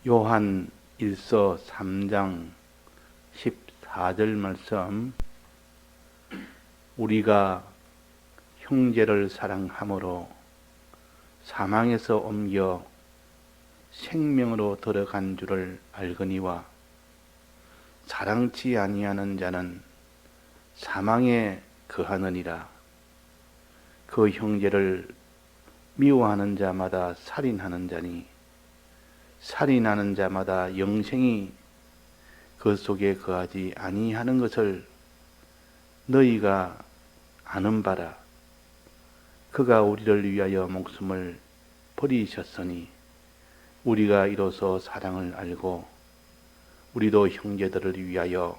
요한 1서 3장 14절 말씀, 우리가 형제를 사랑함으로 사망에서 옮겨 생명으로 들어간 줄을 알거니와 사랑치 아니하는 자는 사망에 거하느니라. 그 형제를 미워하는 자마다 살인하는 자니 살인하는 자마다 영생이 그 속에 거하지 아니하는 것을 너희가 아는 바라. 그가 우리를 위하여 목숨을 버리셨으니 우리가 이로써 사랑을 알고 우리도 형제들을 위하여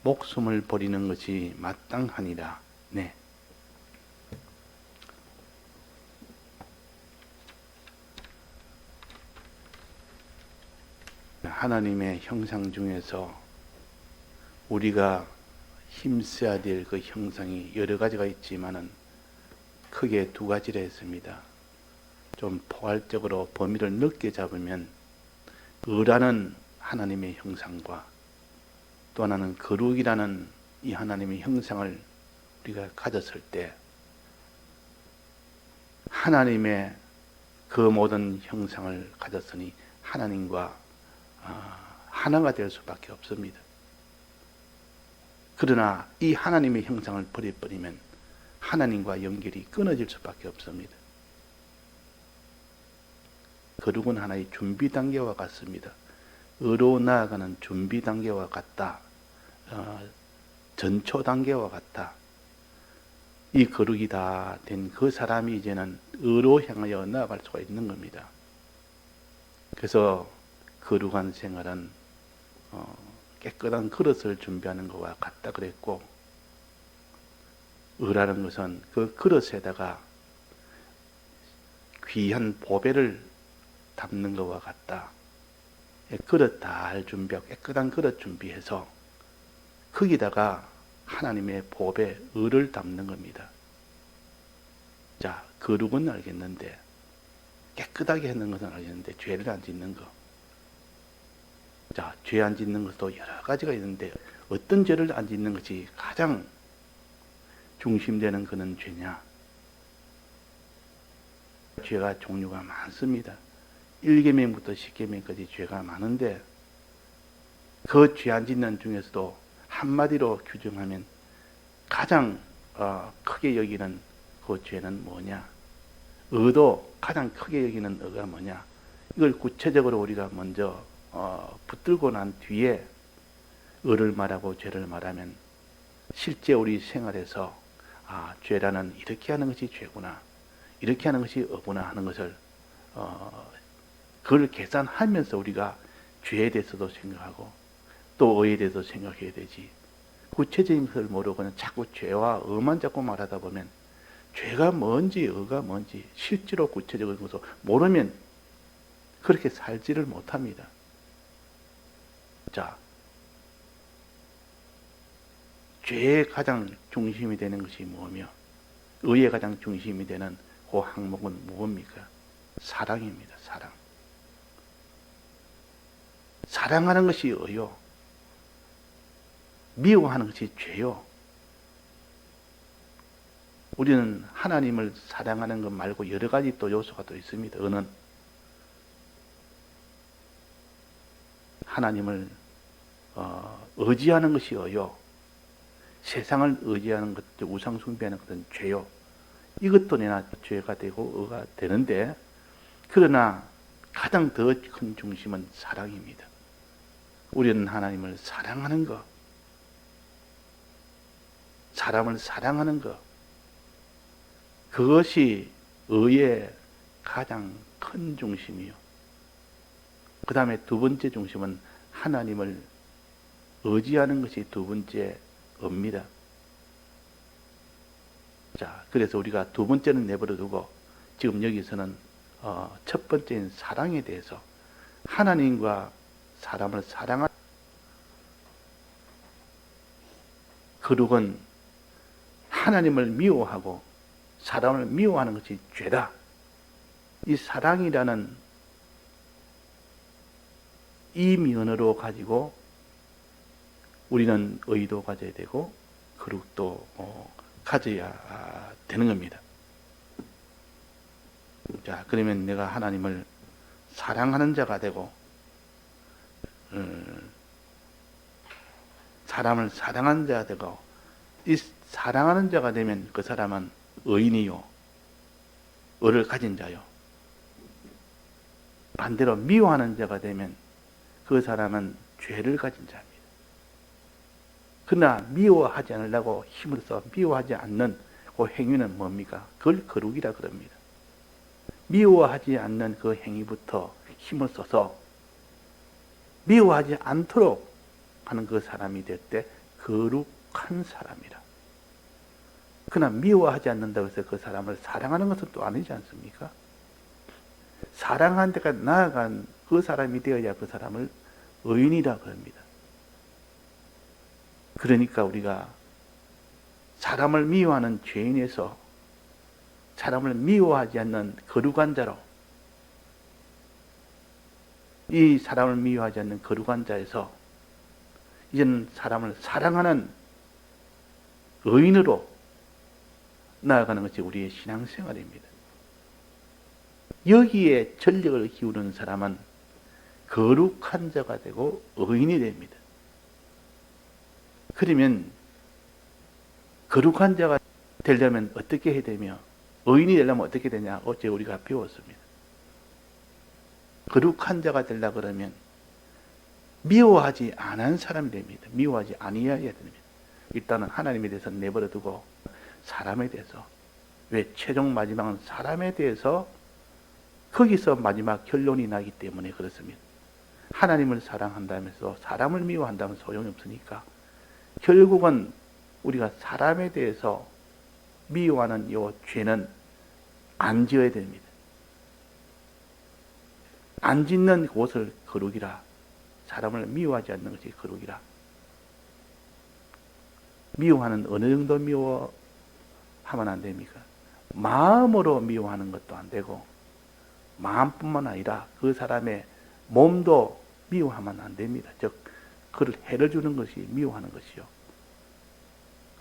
목숨을 버리는 것이 마땅하니라. 네. 하나님의 형상 중에서 우리가 힘써야 될 그 형상이 여러 가지가 있지만은 크게 두 가지라 했습니다. 좀 포괄적으로 범위를 넓게 잡으면 의라는 하나님의 형상과 또 하나는 거룩이라는 이 하나님의 형상을 우리가 가졌을 때 하나님의 그 모든 형상을 가졌으니 하나님과 하나가 될 수밖에 없습니다. 그러나 이 하나님의 형상을 버려버리면 하나님과 연결이 끊어질 수밖에 없습니다. 거룩은 하나의 준비 단계와 같습니다. 의로 나아가는 준비 단계와 같다. 전초 단계와 같다. 이 거룩이 다 된 그 사람이 이제는 의로 향하여 나아갈 수가 있는 겁니다. 그래서 거룩한 생활은 깨끗한 그릇을 준비하는 것과 같다 그랬고, 의라는 것은 그 그릇에다가 귀한 보배를 담는 것과 같다. 그릇 잘 준비하고 깨끗한 그릇 준비해서 거기다가 하나님의 보배, 의를 담는 겁니다. 자, 거룩은 알겠는데, 깨끗하게 하는 것은 알겠는데 죄를 안 짓는 것. 자, 죄 안 짓는 것도 여러 가지가 있는데 어떤 죄를 안 짓는 것이 가장 중심되는 그는 죄냐? 죄가 종류가 많습니다. 1계명부터 10계명까지 죄가 많은데 그 죄 안 짓는 중에서도 한마디로 규정하면 가장 크게 여기는 그 죄는 뭐냐? 의도 가장 크게 여기는 의가 뭐냐? 이걸 구체적으로 우리가 먼저 붙들고 난 뒤에 의를 말하고 죄를 말하면 실제 우리 생활에서 죄라는 이렇게 하는 것이 죄구나, 이렇게 하는 것이 의구나 하는 것을 그걸 계산하면서 우리가 죄에 대해서도 생각하고 또 의에 대해서 생각해야 되지. 구체적인 것을 모르고 그냥 자꾸 죄와 의만 자꾸 말하다 보면 죄가 뭔지 의가 뭔지 실제로 구체적인 것을 모르면 그렇게 살지를 못합니다. 자, 죄의 가장 중심이 되는 것이 뭐며 의의 가장 중심이 되는 그 항목은 무엇입니까? 사랑입니다. 사랑. 사랑하는 것이 의요. 미워하는 것이 죄요. 우리는 하나님을 사랑하는 것 말고 여러 가지 또 요소가 또 있습니다. 의는 하나님을 의지하는 것이 의요. 세상을 의지하는 것, 우상 숭배하는 것은 죄요. 이것도 내나 죄가 되고 의가 되는데, 그러나 가장 더 큰 중심은 사랑입니다. 우리는 하나님을 사랑하는 것, 사람을 사랑하는 것, 그것이 의의 가장 큰 중심이요. 그 다음에 두 번째 중심은 하나님을 의지하는 것이 두 번째 의입니다. 자, 그래서 우리가 두 번째는 내버려 두고 지금 여기서는 첫 번째인 사랑에 대해서 하나님과 사람을 사랑하는 거룩은 하나님을 미워하고 사람을 미워하는 것이 죄다. 이 사랑이라는 이 면으로 가지고 우리는 의도 가져야 되고 거룩도 가져야 되는 겁니다. 자, 그러면 내가 하나님을 사랑하는 자가 되고 사람을 사랑하는 자가 되고, 이 사랑하는 자가 되면 그 사람은 의인이요, 의를 가진 자요. 반대로 미워하는 자가 되면 그 사람은 죄를 가진 자입니다. 그러나 미워하지 않으려고 힘을 써 미워하지 않는 그 행위는 뭡니까? 그걸 거룩이라 그럽니다. 미워하지 않는 그 행위부터 힘을 써서 미워하지 않도록 하는 그 사람이 될 때 거룩한 사람이라. 그러나 미워하지 않는다고 해서 그 사람을 사랑하는 것은 또 아니지 않습니까? 사랑하는 데까지 나아간 그 사람이 되어야 그 사람을 의인이라 그럽니다. 그러니까 우리가 사람을 미워하는 죄인에서 사람을 미워하지 않는 거룩한 자로, 이 사람을 미워하지 않는 거룩한 자에서 이제는 사람을 사랑하는 의인으로 나아가는 것이 우리의 신앙생활입니다. 여기에 전력을 기울이는 사람은 거룩한 자가 되고 의인이 됩니다. 그러면 거룩한 자가 되려면 어떻게 해야 되며 의인이 되려면 어떻게 되냐? 어제 우리가 배웠습니다. 거룩한 자가 되려고 그러면 미워하지 않은 사람이 됩니다. 미워하지 아니해야 됩니다. 일단은 하나님에 대해서 내버려 두고 사람에 대해서, 왜 최종 마지막은 사람에 대해서 거기서 마지막 결론이 나기 때문에 그렇습니다. 하나님을 사랑한다면서 사람을 미워한다면 소용이 없으니까 결국은 우리가 사람에 대해서 미워하는 이 죄는 안 지어야 됩니다. 안 짓는 곳을 거룩이라, 사람을 미워하지 않는 것이 거룩이라. 미워하는 어느 정도 미워하면 안 됩니까? 마음으로 미워하는 것도 안 되고, 마음뿐만 아니라 그 사람의 몸도 미워하면 안 됩니다. 즉, 그를 해를 주는 것이 미워하는 것이요.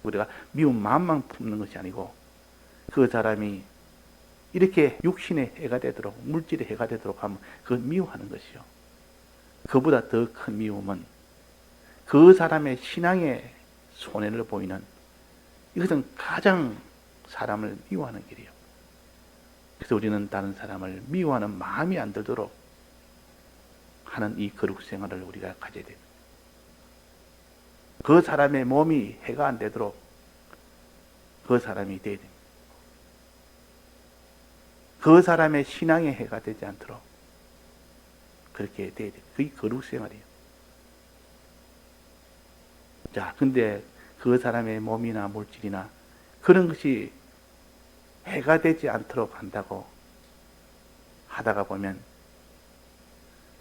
우리가 미운 마음만 품는 것이 아니고, 그 사람이 이렇게 육신의 해가 되도록, 물질의 해가 되도록 하면 그걸 미워하는 것이요. 그보다 더 큰 미움은 그 사람의 신앙에 손해를 보이는, 이것은 가장 사람을 미워하는 길이에요. 그래서 우리는 다른 사람을 미워하는 마음이 안 들도록 하는 이 거룩 생활을 우리가 가져야 됩니다. 그 사람의 몸이 해가 안 되도록 그 사람이 돼야 됩니다. 그 사람의 신앙에 해가 되지 않도록 그렇게 돼야 됩니다. 그게 거룩 생활이에요. 자, 근데 그 사람의 몸이나 물질이나 그런 것이 해가 되지 않도록 한다고 하다가 보면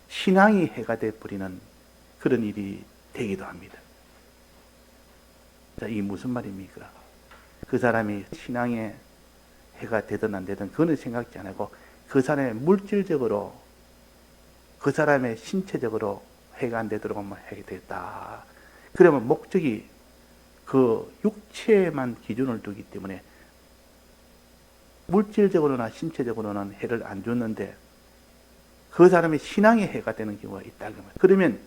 신앙이 해가 되어버리는 그런 일이 되기도 합니다. 자, 이게 무슨 말입니까? 그 사람이 신앙에 해가 되든 안 되든 그거는 생각지 안 하고 그 사람의 물질적으로, 그 사람의 신체적으로 해가 안 되도록 하게 되겠다. 그러면 목적이 그 육체에만 기준을 두기 때문에 물질적으로나 신체적으로는 해를 안 줬는데 그 사람의 신앙에 해가 되는 경우가 있다. 그러면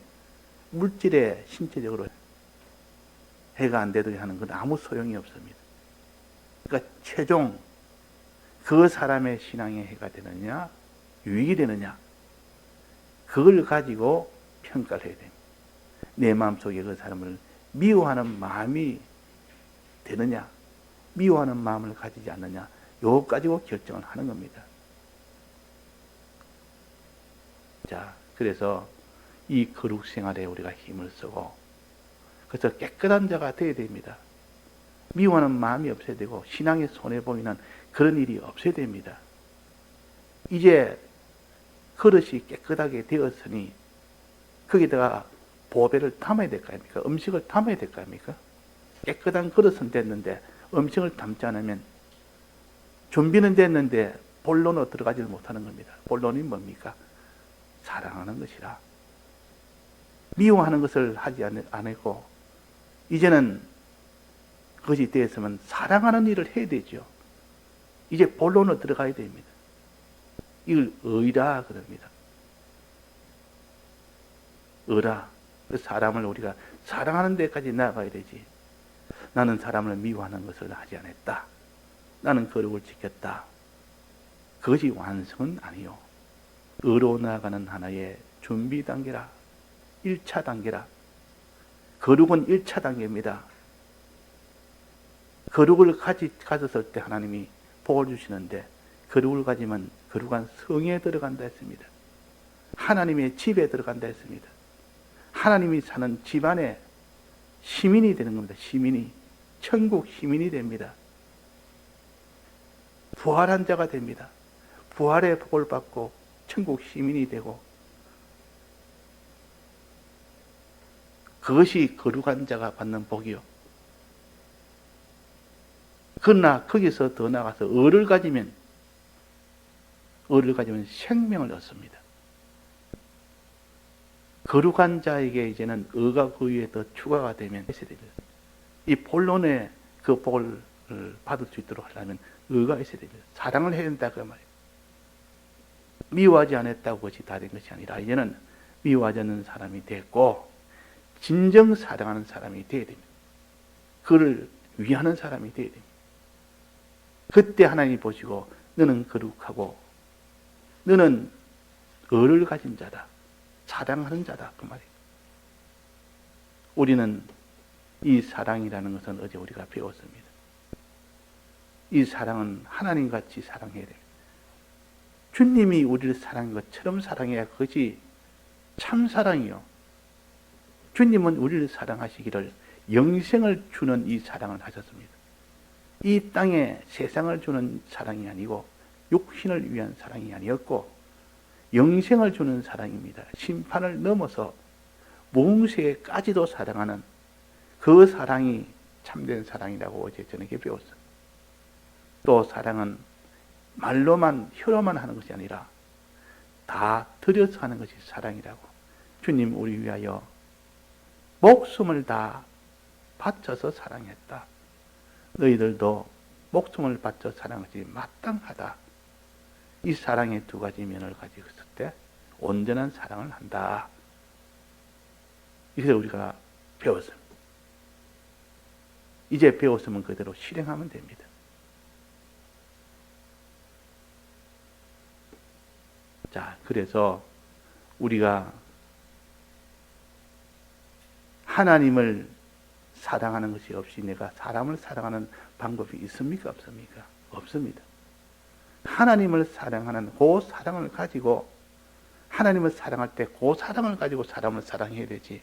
물질에 신체적으로 해가 안 되도록 하는 건 아무 소용이 없습니다. 그러니까 최종 그 사람의 신앙에 해가 되느냐, 유익이 되느냐, 그걸 가지고 평가를 해야 됩니다. 내 마음속에 그 사람을 미워하는 마음이 되느냐, 미워하는 마음을 가지지 않느냐, 요거 가지고 결정을 하는 겁니다. 자, 그래서 이 거룩 생활에 우리가 힘을 쓰고, 그래서 깨끗한 자가 되어야 됩니다. 미워하는 마음이 없어야 되고, 신앙에 손해보이는 그런 일이 없어야 됩니다. 이제 그릇이 깨끗하게 되었으니, 거기다가 보배를 담아야 될 거 아닙니까? 음식을 담아야 될 거 아닙니까? 깨끗한 그릇은 됐는데, 음식을 담지 않으면, 준비는 됐는데, 본론으로 들어가지를 못하는 겁니다. 본론이 뭡니까? 사랑하는 것이라. 미워하는 것을 하지 않고 이제는 그것이 되었으면 사랑하는 일을 해야 되죠. 이제 본론으로 들어가야 됩니다. 이걸 의라 그럽니다. 의라. 그 사람을 우리가 사랑하는 데까지 나아가야 되지. 나는 사람을 미워하는 것을 하지 않았다. 나는 거룩을 지켰다. 그것이 완성은 아니요. 의로 나아가는 하나의 준비 단계라. 1차 단계라. 거룩은 1차 단계입니다. 거룩을 가졌을 때 하나님이 복을 주시는데 거룩을 가지면 거룩한 성에 들어간다 했습니다. 하나님의 집에 들어간다 했습니다. 하나님이 사는 집안에 시민이 되는 겁니다. 시민이. 천국 시민이 됩니다. 부활한 자가 됩니다. 부활의 복을 받고 천국 시민이 되고 그것이 거룩한 자가 받는 복이요. 그러나 거기서 더 나가서 의를 가지면 생명을 얻습니다. 거룩한 자에게 이제는 의가 그 위에 더 추가가 되면 있어야 됩니다. 이 본론의 그 복을 받을 수 있도록 하려면 의가 있어야 됩니다. 사랑을 해야 된다 그 말이에요. 미워하지 않았다고 그것이 다 된 것이 아니라 이제는 미워하지 않는 사람이 됐고 진정 사랑하는 사람이 되어야 됩니다. 그를 위하는 사람이 되어야 됩니다. 그때 하나님이 보시고 너는 거룩하고 너는 의를 가진 자다. 사랑하는 자다. 그 말이에요. 우리는 이 사랑이라는 것은 어제 우리가 배웠습니다. 이 사랑은 하나님같이 사랑해야 됩니다. 주님이 우리를 사랑한 것처럼 사랑해야 그것이 참 사랑이요. 주님은 우리를 사랑하시기를 영생을 주는 이 사랑을 하셨습니다. 이 땅에 세상을 주는 사랑이 아니고 육신을 위한 사랑이 아니었고 영생을 주는 사랑입니다. 심판을 넘어서 무흥세까지도 사랑하는 그 사랑이 참된 사랑이라고 어제 저녁에 배웠어요. 또 사랑은 말로만 혀로만 하는 것이 아니라 다 들여서 하는 것이 사랑이라고. 주님 우리 위하여 목숨을 다 바쳐서 사랑했다. 너희들도 목숨을 바쳐 사랑하는 것이 마땅하다. 이 사랑의 두 가지 면을 가지고 있을 때 온전한 사랑을 한다. 이것을 우리가 배웠습니다. 이제 배웠으면 그대로 실행하면 됩니다. 자, 그래서 우리가 하나님을 사랑하는 것이 없이 내가 사람을 사랑하는 방법이 있습니까? 없습니까? 없습니다. 하나님을 사랑하는 그 사랑을 가지고 하나님을 사랑할 때 그 사랑을 가지고 사람을 사랑해야 되지.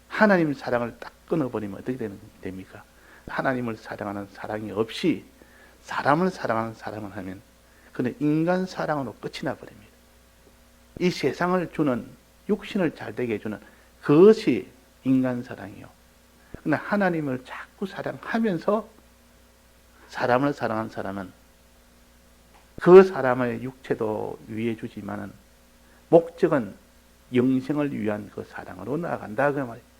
하나님 사랑을 딱 끊어버리면 어떻게 됩니까? 하나님을 사랑하는 사랑이 없이 사람을 사랑하는 사랑을 하면 그는 인간 사랑으로 끝이 나버립니다. 이 세상을 주는 육신을 잘되게 해주는 그것이 인간 사랑이요. 그러나 하나님을 자꾸 사랑하면서 사람을 사랑하는 사람은 그 사람의 육체도 위해 주지만은 목적은 영생을 위한 그 사랑으로 나아간다 그 말이에요.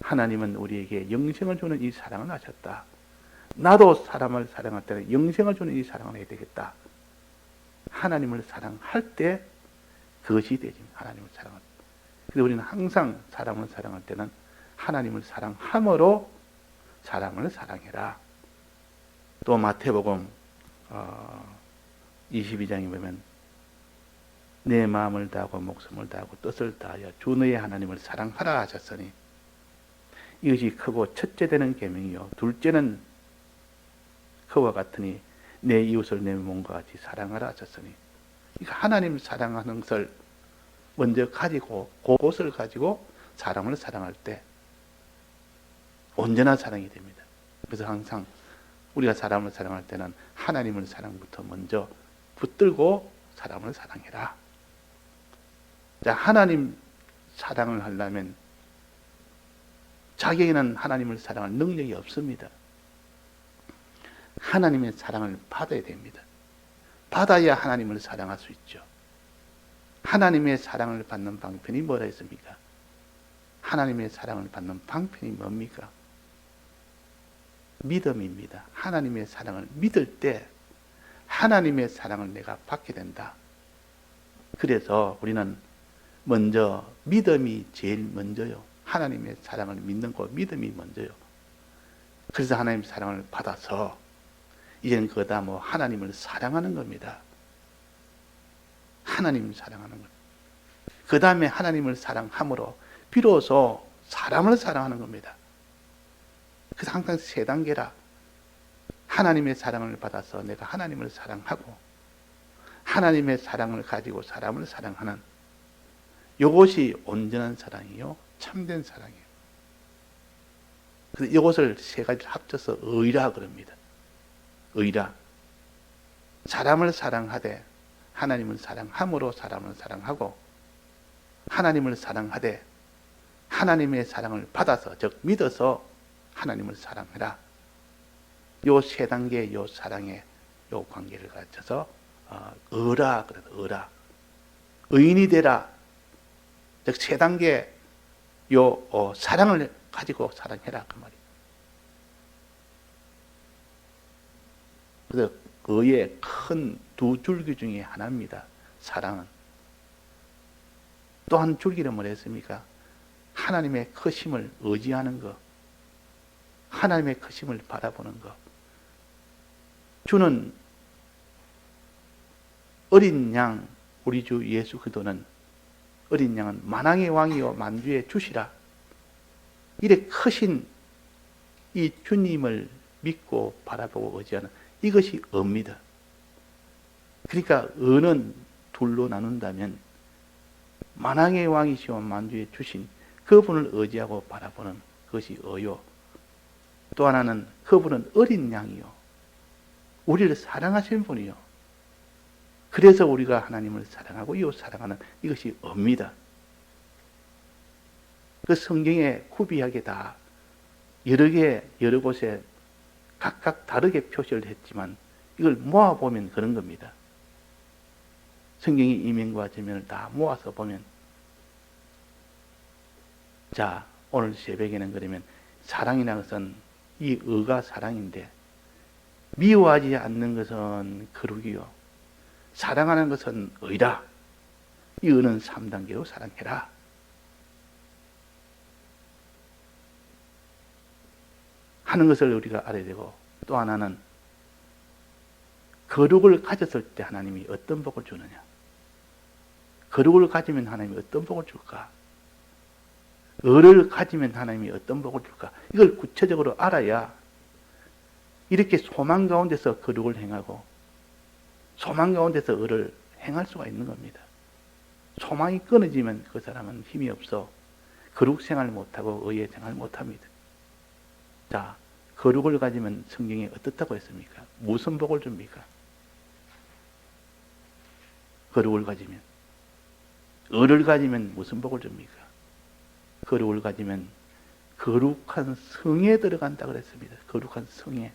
하나님은 우리에게 영생을 주는 이 사랑을 하셨다. 나도 사람을 사랑할 때는 영생을 주는 이 사랑을 해야 되겠다. 하나님을 사랑할 때 그것이 되지. 하나님을 사랑할 때. 그래서 우리는 항상 사람을 사랑할 때는 하나님을 사랑함으로 사람을 사랑해라. 또 마태복음 22장에 보면 내 마음을 다하고 목숨을 다하고 뜻을 다하여 주 너의 하나님을 사랑하라 하셨으니 이것이 크고 첫째 되는 계명이요 둘째는 그와 같으니 내 이웃을 내 몸과 같이 사랑하라 하셨으니 하나님 사랑하는 것을 먼저 가지고 그것을 가지고 사람을 사랑할 때 온전한 사랑이 됩니다. 그래서 항상 우리가 사람을 사랑할 때는 하나님을 사랑부터 먼저 붙들고 사람을 사랑해라. 자, 하나님 사랑을 하려면 자기에게는 하나님을 사랑할 능력이 없습니다. 하나님의 사랑을 받아야 됩니다. 받아야 하나님을 사랑할 수 있죠. 하나님의 사랑을 받는 방편이 뭐라 했습니까? 하나님의 사랑을 받는 방편이 뭡니까? 믿음입니다. 하나님의 사랑을 믿을 때 하나님의 사랑을 내가 받게 된다. 그래서 우리는 먼저 믿음이 제일 먼저요. 하나님의 사랑을 믿는 거 믿음이 먼저요. 그래서 하나님의 사랑을 받아서 이제는 그다 뭐 하나님을 사랑하는 겁니다. 하나님을 사랑하는 것. 그 다음에 하나님을 사랑함으로 비로소 사람을 사랑하는 겁니다. 그래서 항상 세 단계라. 하나님의 사랑을 받아서 내가 하나님을 사랑하고 하나님의 사랑을 가지고 사람을 사랑하는 이것이 온전한 사랑이요. 참된 사랑이에요. 그래서 이것을 세 가지를 합쳐서 의라 그럽니다. 의라. 사람을 사랑하되 하나님을 사랑함으로 사람을 사랑하고 하나님을 사랑하되 하나님의 사랑을 받아서 즉 믿어서 하나님을 사랑해라. 요 세 단계 요 사랑의 요 관계를 가르쳐서 의라 그래서 의라. 의인이 되라. 즉 세 단계 요 사랑을 가지고 사랑해라 그 말이에요. 그래서 의의 큰 두 줄기 중에 하나입니다. 사랑은. 또 한 줄기는 뭐랬습니까? 하나님의 크심을 의지하는 것. 하나님의 크심을 바라보는 것. 주는 어린 양, 우리 주 예수 그리스도는 어린 양은 만왕의 왕이요 만주의 주시라. 이래 크신 이 주님을 믿고 바라보고 의지하는 이것이 의입니다. 그러니까 의는 둘로 나눈다면 만왕의 왕이시오 만주의 주신 그분을 의지하고 바라보는 그것이 의요. 또 하나는 그분은 어린 양이요. 우리를 사랑하신 분이요. 그래서 우리가 하나님을 사랑하고 이 사랑하는 이것이 의입니다. 그 성경에 구비하게 다 여러 곳에 각각 다르게 표시를 했지만 이걸 모아보면 그런 겁니다. 성경의 이면과 저면을 다 모아서 보면 자 오늘 새벽에는 그러면 사랑이라는 것은 이 의가 사랑인데 미워하지 않는 것은 거룩이요 사랑하는 것은 의라. 이 의는 3단계로 사랑해라. 하는 것을 우리가 알아야 되고 또 하나는 거룩을 가졌을 때 하나님이 어떤 복을 주느냐. 거룩을 가지면 하나님이 어떤 복을 줄까? 의를 가지면 하나님이 어떤 복을 줄까? 이걸 구체적으로 알아야 이렇게 소망 가운데서 거룩을 행하고 소망 가운데서 의를 행할 수가 있는 겁니다. 소망이 끊어지면 그 사람은 힘이 없어 거룩 생활 못하고 의의 생활 못합니다. 자, 거룩을 가지면 성경에 어떻다고 했습니까? 무슨 복을 줍니까? 거룩을 가지면. 의를 가지면 무슨 복을 줍니까? 거룩을 가지면 거룩한 성에 들어간다 그랬습니다. 거룩한 성에.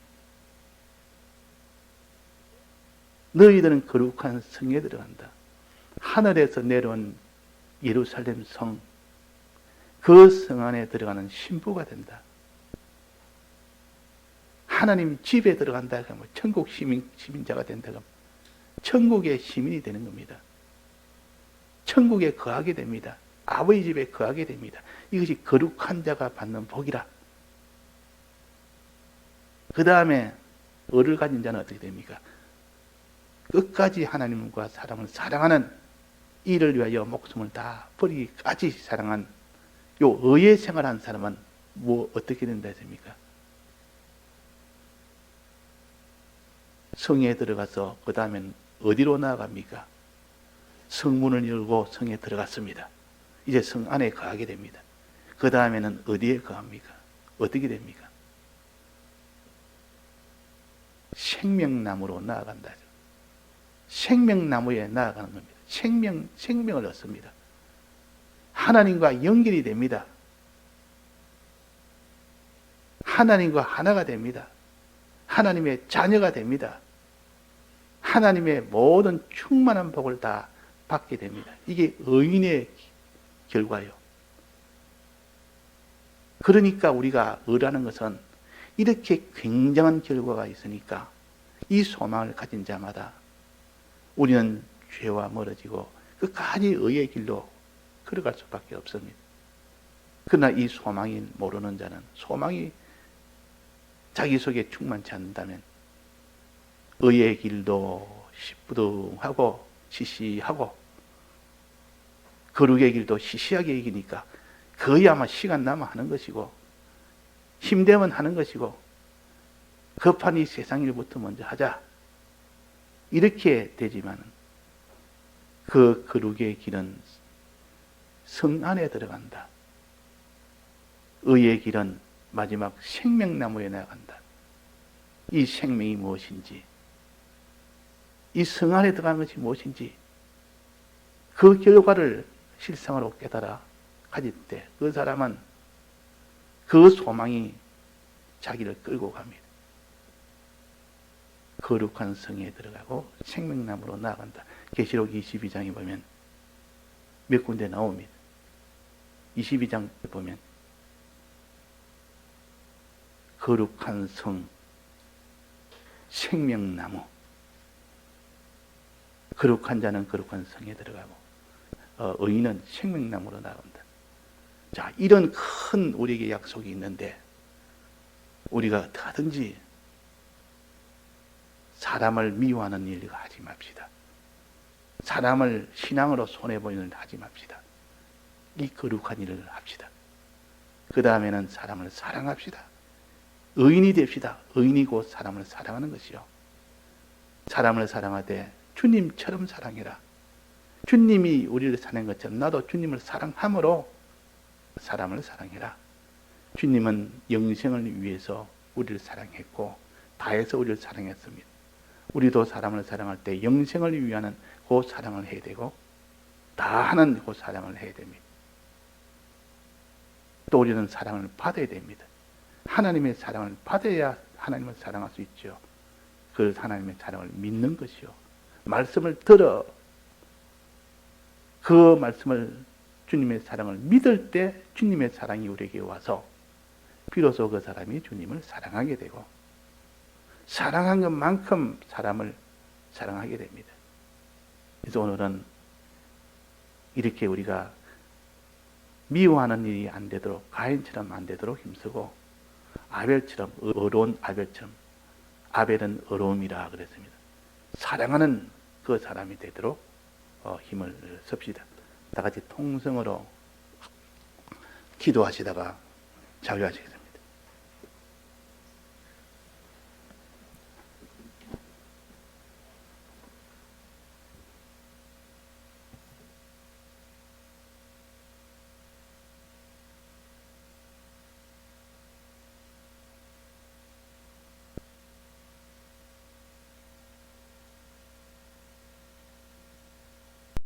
너희들은 거룩한 성에 들어간다. 하늘에서 내려온 예루살렘 성, 그 성 안에 들어가는 신부가 된다. 하나님 집에 들어간다 하면 천국 시민자가 된다 하면 천국의 시민이 되는 겁니다. 천국에 거하게 됩니다. 아버지 집에 거하게 됩니다. 이것이 거룩한 자가 받는 복이라. 그 다음에 의를 가진 자는 어떻게 됩니까? 끝까지 하나님과 사람을 사랑하는 이를 위하여 목숨을 다 버리기까지 사랑한 요 의의 생활한 사람은 뭐 어떻게 된다 했습니까? 성에 들어가서 그 다음엔 어디로 나아갑니까? 성문을 열고 성에 들어갔습니다. 이제 성 안에 거하게 됩니다. 그 다음에는 어디에 거합니까? 어떻게 됩니까? 생명나무로 나아간다. 생명나무에 나아가는 겁니다. 생명을 얻습니다. 하나님과 연결이 됩니다. 하나님과 하나가 됩니다. 하나님의 자녀가 됩니다. 하나님의 모든 충만한 복을 다 받게 됩니다. 이게 의인의 결과예요. 그러니까 우리가 의라는 것은 이렇게 굉장한 결과가 있으니까 이 소망을 가진 자마다 우리는 죄와 멀어지고 끝까지 의의 길로 걸어갈 수밖에 없습니다. 그러나 이 소망이 모르는 자는, 소망이 자기 속에 충만치 않는다면 의의 길도 시부둥하고 시시하고 거룩의 길도 시시하게 이기니까 거의 아마 시간 남아 하는 것이고 힘되면 하는 것이고 급한 이 세상 일부터 먼저 하자 이렇게 되지만 그 거룩의 길은 성 안에 들어간다. 의의 길은 마지막 생명나무에 나간다. 이 생명이 무엇인지, 이 성 안에 들어간 것이 무엇인지 그 결과를 실상으로 깨달아 가질 때 그 사람은 그 소망이 자기를 끌고 갑니다. 거룩한 성에 들어가고 생명나무로 나아간다. 계시록 22장에 보면 몇 군데 나옵니다. 22장 보면 거룩한 성, 생명나무, 거룩한 자는 거룩한 성에 들어가고 의인은 생명나무로 나간다. 자, 이런 큰 우리에게 약속이 있는데 우리가 어떻게든지 사람을 미워하는 일을 하지 맙시다. 사람을 신앙으로 손해보는 일을 하지 맙시다. 이 거룩한 일을 합시다. 그 다음에는 사람을 사랑합시다. 의인이 됩시다. 의인이 곧 사람을 사랑하는 것이요. 사람을 사랑하되 주님처럼 사랑해라. 주님이 우리를 사랑한 것처럼 나도 주님을 사랑함으로 사람을 사랑해라. 주님은 영생을 위해서 우리를 사랑했고 다해서 우리를 사랑했습니다. 우리도 사람을 사랑할 때 영생을 위하는 그 사랑을 해야 되고 다하는 그 사랑을 해야 됩니다. 또 우리는 사랑을 받아야 됩니다. 하나님의 사랑을 받아야 하나님을 사랑할 수 있죠. 그 하나님의 사랑을 믿는 것이요. 말씀을 들어 그 말씀을 주님의 사랑을 믿을 때 주님의 사랑이 우리에게 와서 비로소 그 사람이 주님을 사랑하게 되고 사랑한 것만큼 사람을 사랑하게 됩니다. 그래서 오늘은 이렇게 우리가 미워하는 일이 안 되도록 가인처럼 안 되도록 힘쓰고 아벨처럼 어려운 아벨처럼 아벨은 어려움이라 그랬습니다. 사랑하는 그 사람이 되도록 힘을 씁시다. 다 같이 통성으로 기도하시다가 자유하시겠습니다.